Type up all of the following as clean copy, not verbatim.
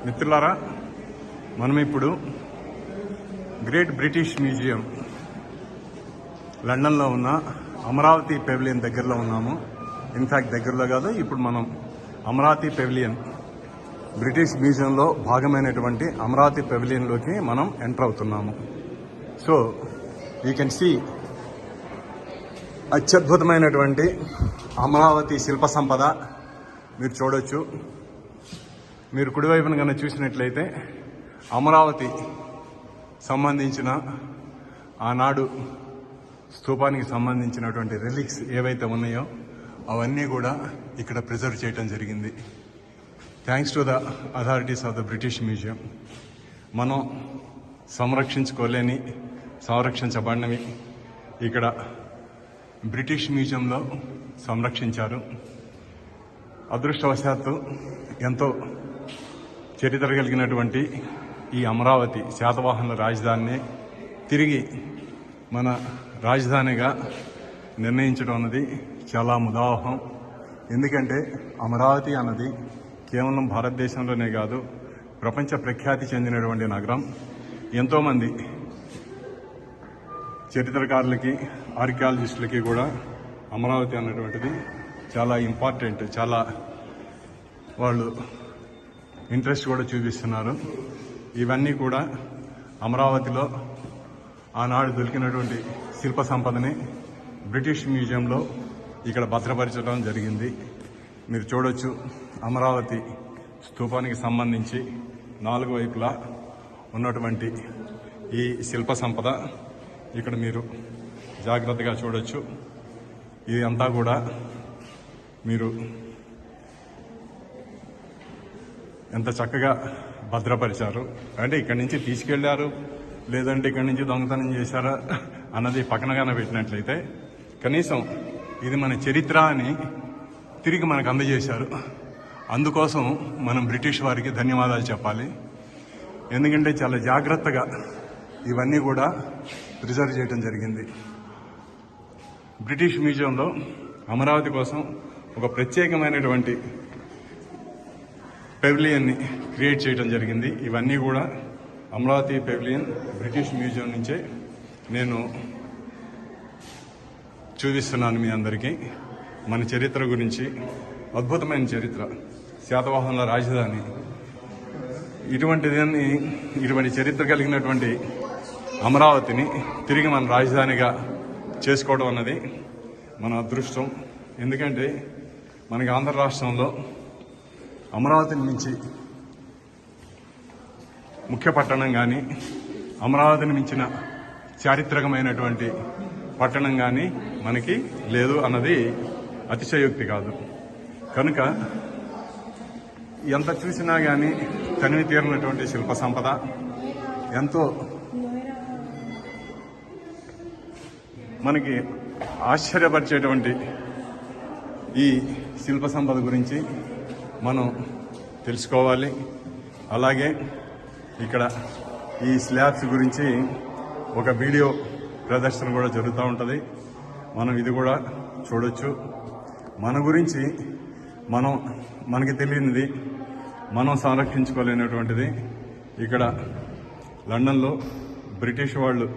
మిత్రులారా, మనం ఇప్పుడు గ్రేట్ బ్రిటిష్ మ్యూజియం లండన్లో ఉన్న అమరావతి పెవిలియన్ దగ్గరలో ఉన్నాము. ఇన్ఫ్యాక్ట్ దగ్గరలో కాదు, ఇప్పుడు మనం అమరావతి పెవిలియన్ బ్రిటిష్ మ్యూజియంలో భాగమైనటువంటి అమరావతి పెవిలియన్లోకి మనం ఎంటర్ అవుతున్నాము. సో యూ కెన్ సీ అత్యద్భుతమైనటువంటి అమరావతి శిల్ప సంపద మీరు చూడొచ్చు. మీరు కుడివైపున కన్నా చూసినట్లయితే అమరావతి సంబంధించిన ఆనాడు స్తూపానికి సంబంధించినటువంటి రిలిక్స్ ఏవైతే ఉన్నాయో అవన్నీ కూడా ఇక్కడ ప్రిజర్వ్ చేయడం జరిగింది. Thanks to the authorities of the British museum. మనం సంరక్షించుకోలేని సంరక్షించబడినవి ఇక్కడ బ్రిటిష్ మ్యూజియంలో సంరక్షించారు. అదృష్టవశాత్తు ఎంతో చరిత్ర కలిగినటువంటి ఈ అమరావతి శాతవాహనుల రాజధానిని తిరిగి మన రాజధానిగా నిర్ణయించడం అన్నది చాలా ముదావహం. ఎందుకంటే అమరావతి అన్నది కేవలం భారతదేశంలోనే కాదు, ప్రపంచ ప్రఖ్యాతి చెందినటువంటి నగరం. ఎంతోమంది చరిత్రకారులకి, ఆర్కియాలజిస్టులకి కూడా అమరావతి అన్నటువంటిది చాలా ఇంపార్టెంట్. చాలా వాళ్ళు ఇంట్రెస్ట్ కూడా చూపిస్తున్నారు. ఇవన్నీ కూడా అమరావతిలో ఆనాడు దొరికినటువంటి శిల్ప సంపదని బ్రిటిష్ మ్యూజియంలో ఇక్కడ భద్రపరచడం జరిగింది. మీరు చూడొచ్చు, అమరావతి స్తూపానికి సంబంధించి 4 వైపులా ఉన్నటువంటి ఈ శిల్ప సంపద ఇక్కడ మీరు జాగ్రత్తగా చూడొచ్చు. ఇది అంతా కూడా మీరు ఎంత చక్కగా భద్రపరిచారు. అంటే ఇక్కడి నుంచి తీసుకెళ్లారు, లేదంటే ఇక్కడి నుంచి దొంగతనం చేశారా అన్నది పక్కనగానే పెట్టినట్లయితే కనీసం ఇది మన చరిత్ర అని తిరిగి మనకు అందజేశారు. అందుకోసం మనం బ్రిటిష్ వారికి ధన్యవాదాలు చెప్పాలి. ఎందుకంటే చాలా జాగ్రత్తగా ఇవన్నీ కూడా ప్రిజర్వ్ చేయడం జరిగింది. బ్రిటిష్ మ్యూజియంలో అమరావతి కోసం ఒక ప్రత్యేకమైనటువంటి పెవిలియన్ని క్రియేట్ చేయడం జరిగింది. ఇవన్నీ కూడా అమరావతి పెవిలియన్ బ్రిటిష్ మ్యూజియం నుంచే నేను చూపిస్తున్నాను మీ అందరికీ. మన చరిత్ర గురించి, అద్భుతమైన చరిత్ర, శాతవాహనుల రాజధాని, ఇటువంటి చరిత్ర కలిగినటువంటి అమరావతిని తిరిగి మన రాజధానిగా చేసుకోవడం అన్నది మన అదృష్టం. ఎందుకంటే మనకి ఆంధ్ర రాష్ట్రంలో అమరావతిని మించి ముఖ్య పట్టణం కానీ, అమరావతిని మించిన చారిత్రకమైనటువంటి పట్టణం కానీ మనకి లేదు అన్నది అతిశయోక్తి కాదు. కనుక ఎంత చూసినా కానీ తనివి తీరినటువంటి శిల్ప సంపద, ఎంతో మనకి ఆశ్చర్యపరిచేటువంటి ఈ శిల్ప సంపద గురించి మనం తెలుసుకోవాలి. అలాగే ఇక్కడ ఈ స్లాబ్స్ గురించి ఒక వీడియో ప్రదర్శన కూడా జరుగుతూ ఉంటుంది. మనం ఇది కూడా చూడొచ్చు. మన గురించి మనకి తెలియనిది, మనం సంరక్షించుకోలేనటువంటిది ఇక్కడ లండన్లో బ్రిటిష్ వాళ్ళు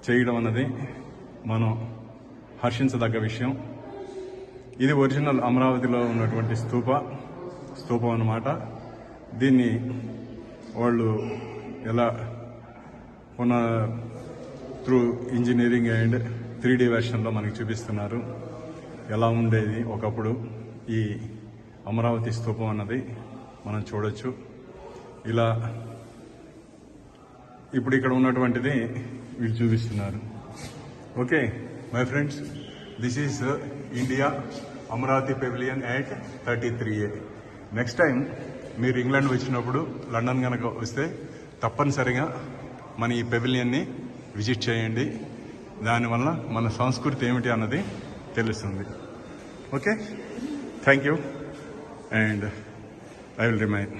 చేయడం అన్నది మనం హర్షించదగ్గ విషయం. ఇది ఒరిజినల్ అమరావతిలో ఉన్నటువంటి స్తూపం అన్నమాట. దీన్ని వాళ్ళు ఎలా త్రూ ఇంజనీరింగ్ అండ్ 3D వెర్షన్లో మనకి చూపిస్తున్నారు ఎలా ఉండేది ఒకప్పుడు ఈ అమరావతి స్తూపం అన్నది మనం చూడొచ్చు. ఇలా ఇప్పుడు ఇక్కడ ఉన్నటువంటిది వీళ్ళు చూపిస్తున్నారు. Okay my friends, this is India Amaravati pavilion at 33A. Next time మీరు ఇంగ్లాండ్ వచ్చినప్పుడు, లండన్ కనుక వస్తే తప్పనిసరిగా మన ఈ పెవిలియన్ని విజిట్ చేయండి. దానివల్ల మన సంస్కృతి ఏమిటి అన్నది తెలుస్తుంది. Okay, thank you and I will remain.